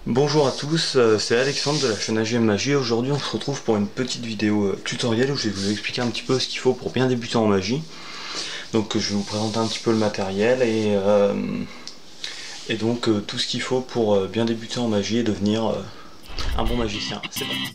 Bonjour à tous, c'est Alexandre de la chaîne AGM Magie. Aujourd'hui on se retrouve pour une petite vidéo tutoriel où je vais vous expliquer un petit peu ce qu'il faut pour bien débuter en magie. Donc je vais vous présenter un petit peu le matériel et donc tout ce qu'il faut pour bien débuter en magie et devenir un bon magicien. C'est parti.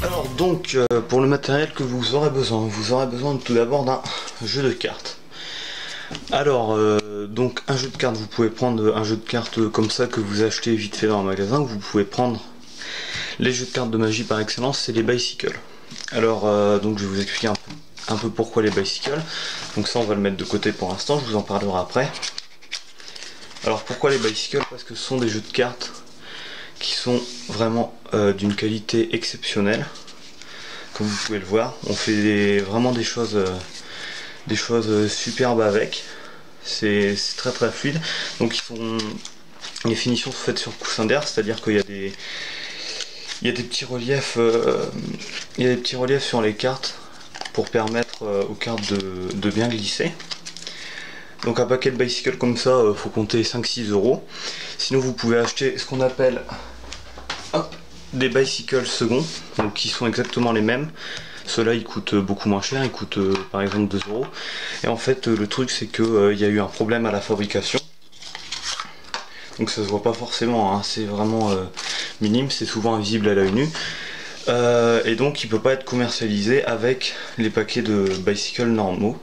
Alors donc pour le matériel que vous aurez besoin tout d'abord d'un jeu de cartes. Alors donc un jeu de cartes, vous pouvez prendre un jeu de cartes comme ça que vous achetez vite fait dans un magasin, ou vous pouvez prendre les jeux de cartes de magie par excellence, c'est les bicycles. Alors donc je vais vous expliquer un peu pourquoi les bicycles. Donc ça on va le mettre de côté pour l'instant, je vous en parlerai après. Alors pourquoi les bicycles? Parce que ce sont des jeux de cartes qui sont vraiment d'une qualité exceptionnelle. Comme vous pouvez le voir, on fait vraiment des choses superbes avec. C'est très fluide. Donc les finitions sont faites sur coussin d'air, c'est-à-dire qu'il y a des petits reliefs, sur les cartes pour permettre aux cartes de bien glisser. Donc un paquet de bicycles comme ça, faut compter 5-6 €. Sinon vous pouvez acheter ce qu'on appelle des bicycles seconds, donc qui sont exactement les mêmes. Ceux-là ils coûtent beaucoup moins cher, ils coûtent par exemple 2 €. Et en fait le truc c'est que y a eu un problème à la fabrication. Donc ça se voit pas forcément, hein, c'est vraiment minime, c'est souvent invisible à l'œil nu. Et donc il peut pas être commercialisé avec les paquets de bicycles normaux.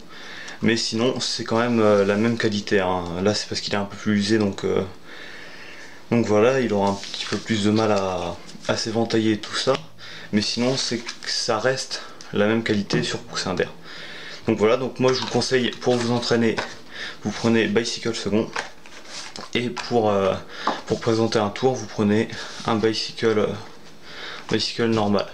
Mais sinon c'est quand même la même qualité, hein. Là c'est parce qu'il est un peu plus usé, donc voilà, il aura un petit peu plus de mal à s'éventailler et tout ça. Mais sinon c'est que ça reste la même qualité sur coussin d'air. Donc voilà, donc moi je vous conseille, pour vous entraîner, vous prenez bicycle second. Et pour présenter un tour, vous prenez un bicycle normal.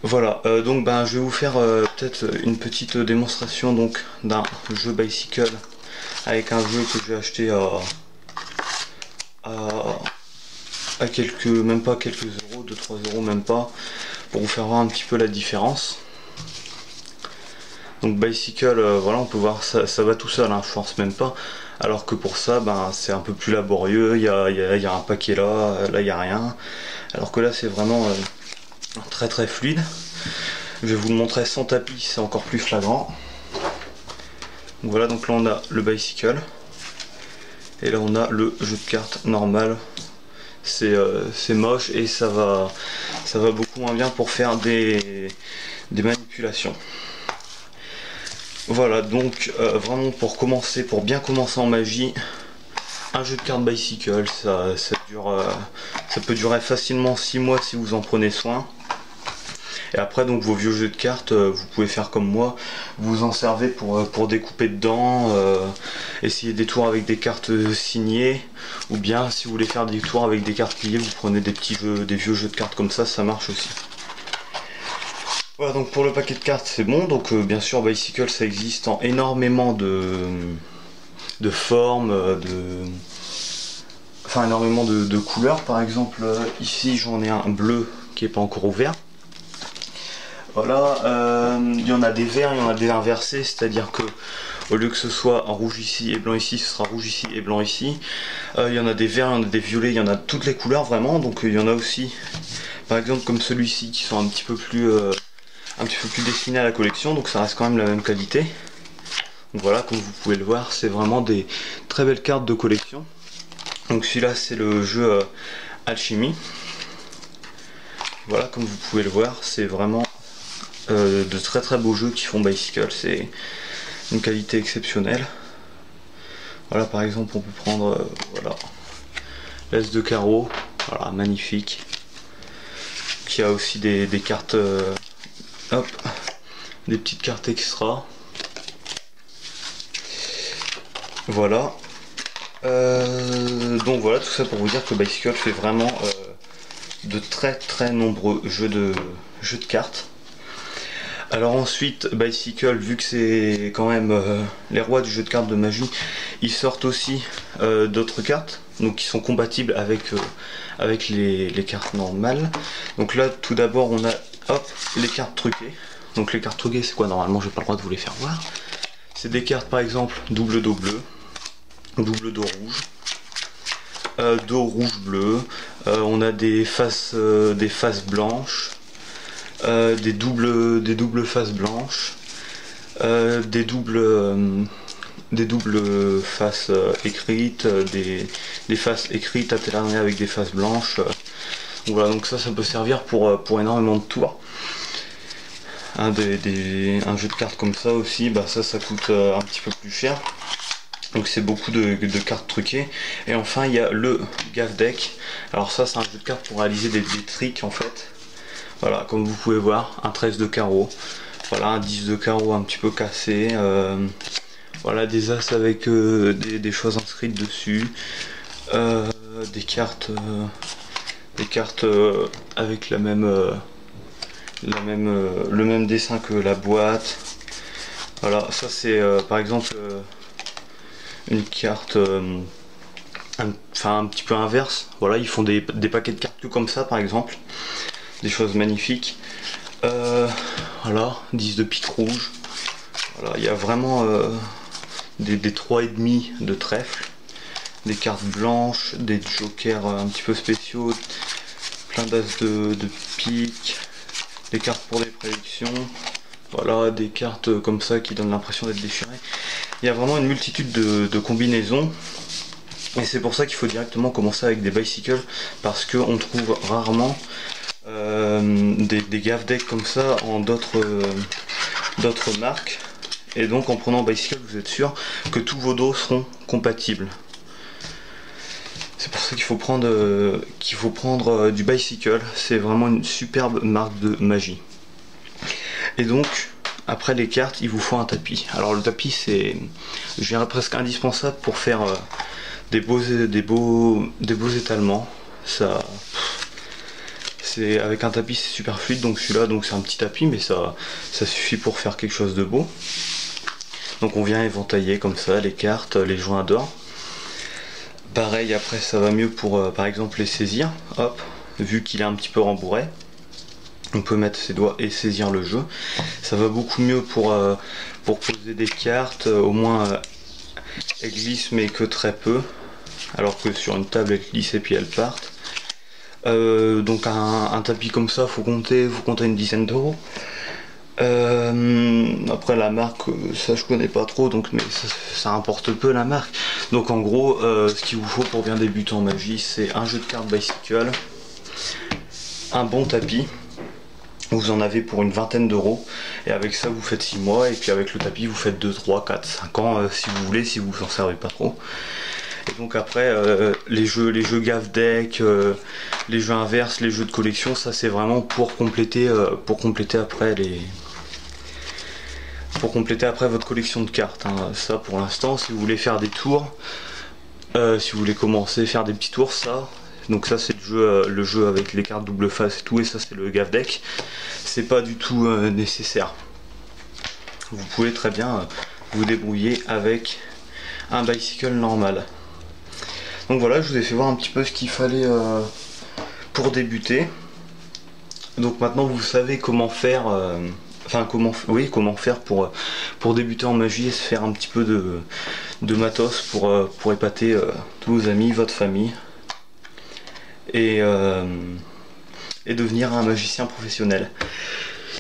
Voilà, donc je vais vous faire peut-être une petite démonstration donc d'un jeu bicycle avec un jeu que j'ai acheté à quelques, même pas quelques euros, 2-3 € même pas, pour vous faire voir un petit peu la différence. Donc bicycle, voilà, on peut voir ça va tout seul, hein, je force même pas. Alors que pour ça, c'est un peu plus laborieux, il y a un paquet là il n'y a rien. Alors que là c'est vraiment très fluide. Je vais vous le montrer sans tapis, c'est encore plus flagrant. Donc voilà, donc là on a le bicycle. Et là on a le jeu de cartes normal. C'est moche et ça va beaucoup moins bien pour faire des manipulations. Voilà, donc vraiment pour bien commencer en magie, un jeu de cartes bicycle, ça peut durer facilement 6 mois si vous en prenez soin. Et après donc vos vieux jeux de cartes, vous pouvez faire comme moi, vous en servez pour découper dedans, essayer des tours avec des cartes signées, ou bien si vous voulez faire des tours avec des cartes pliées, vous prenez des vieux jeux de cartes comme ça marche aussi. Voilà, donc pour le paquet de cartes c'est bon. Donc bien sûr bicycle ça existe en énormément de formes, énormément de couleurs. Par exemple ici j'en ai un bleu qui est pas encore ouvert. Voilà, il y en a des verts, il y en a des inversés, c'est-à-dire que au lieu que ce soit en rouge ici et blanc ici, ce sera rouge ici et blanc ici. Il y en a des verts, il y en a des violets, il y en a toutes les couleurs vraiment. Donc il y en a aussi par exemple comme celui-ci qui sont un petit peu plus destinés à la collection, donc ça reste quand même la même qualité. Donc voilà, comme vous pouvez le voir, c'est vraiment des très belles cartes de collection. Donc celui-là c'est le jeu Alchimie. Voilà, comme vous pouvez le voir, c'est vraiment de très beaux jeux qui font bicycle, c'est une qualité exceptionnelle. Voilà, par exemple on peut prendre voilà, l'As de carreau, voilà, magnifique. Qui a aussi des cartes hop, des petites cartes extra. Voilà. Donc voilà, tout ça pour vous dire que Bicycle fait vraiment de très nombreux jeux de cartes. Alors ensuite, Bicycle, vu que c'est quand même les rois du jeu de cartes de magie, ils sortent aussi d'autres cartes, donc qui sont compatibles avec les cartes normales. Donc là, tout d'abord, on a les cartes truquées. Donc les cartes truquées, c'est quoi? Normalement, j'ai pas le droit de vous les faire voir. C'est des cartes, par exemple, double dos bleu, double dos rouge, dos rouge bleu. On a des faces blanches. Des doubles faces blanches, des doubles faces écrites, des faces écrites alternées avec des faces blanches. Voilà, donc ça peut servir pour énormément de tours. Un jeu de cartes comme ça aussi, bah ça coûte un petit peu plus cher. Donc c'est beaucoup de cartes truquées. Et enfin il y a le Gav Deck. Alors ça c'est un jeu de cartes pour réaliser des tricks en fait. Voilà, comme vous pouvez voir, un 13 de carreau, voilà, un 10 de carreau un petit peu cassé, voilà, des as avec des choses inscrites dessus, des cartes avec le même dessin que la boîte. Voilà, ça c'est par exemple une carte un petit peu inverse. Voilà, ils font des paquets de cartes comme ça par exemple. Des choses magnifiques. Voilà, 10 de pique rouge. Voilà, il y a vraiment des 3,5 de trèfle, des cartes blanches, des jokers un petit peu spéciaux, plein d'as de pique, des cartes pour des prédictions. Voilà, des cartes comme ça qui donnent l'impression d'être déchirées. Il y a vraiment une multitude de combinaisons. Et c'est pour ça qu'il faut directement commencer avec des bicycles, parce qu'on trouve rarement des Gav Deck comme ça en d'autres marques. Et donc en prenant Bicycle, vous êtes sûr que tous vos dos seront compatibles. C'est pour ça qu'il faut prendre du Bicycle. C'est vraiment une superbe marque de magie. Et donc après les cartes, il vous faut un tapis. Alors le tapis, c'est, je dirais, presque indispensable pour faire des beaux étalements. Ça, c'est avec un tapis, c'est super fluide. Donc celui-là, donc c'est un petit tapis, mais ça suffit pour faire quelque chose de beau. Donc on vient éventailler comme ça les cartes, les joints d'or. Pareil, après ça va mieux pour par exemple les saisir. Hop, vu qu'il est un petit peu rembourré, on peut mettre ses doigts et saisir le jeu. Ça va beaucoup mieux pour poser des cartes, au moins elles glissent mais que très peu, alors que sur une table elles glissent et puis elles partent. Donc un tapis comme ça, faut compter une dizaine d'euros. Après la marque, ça je connais pas trop, donc mais ça importe peu la marque. Donc en gros, ce qu'il vous faut pour bien débuter en magie, c'est un jeu de cartes Bicycle, un bon tapis. Vous en avez pour une vingtaine d'euros, et avec ça vous faites 6 mois, et puis avec le tapis vous faites 2, 3, 4, 5 ans si vous voulez, si vous en servez pas trop. Et donc après les jeux Gav Deck, les jeux inverses, les jeux de collection, ça c'est vraiment pour compléter après votre collection de cartes, hein. Ça pour l'instant, si vous voulez faire des tours, si vous voulez commencer à faire des petits tours, ça. Donc ça c'est le jeu avec les cartes double face et tout, et ça c'est le Gav Deck. C'est pas du tout nécessaire. Vous pouvez très bien vous débrouiller avec un Bicycle normal. Donc voilà, je vous ai fait voir un petit peu ce qu'il fallait pour débuter. Donc maintenant vous savez comment faire, comment faire pour débuter en magie et se faire un petit peu de matos pour épater tous vos amis, votre famille. Et devenir un magicien professionnel.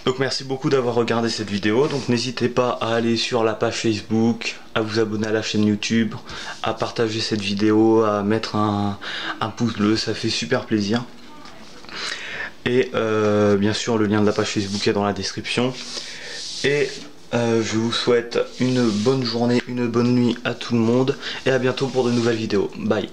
Donc merci beaucoup d'avoir regardé cette vidéo. Donc n'hésitez pas à aller sur la page Facebook, à vous abonner à la chaîne YouTube, à partager cette vidéo, à mettre un pouce bleu, ça fait super plaisir. Et bien sûr le lien de la page Facebook est dans la description. Et je vous souhaite une bonne journée, une bonne nuit à tout le monde, et à bientôt pour de nouvelles vidéos. Bye.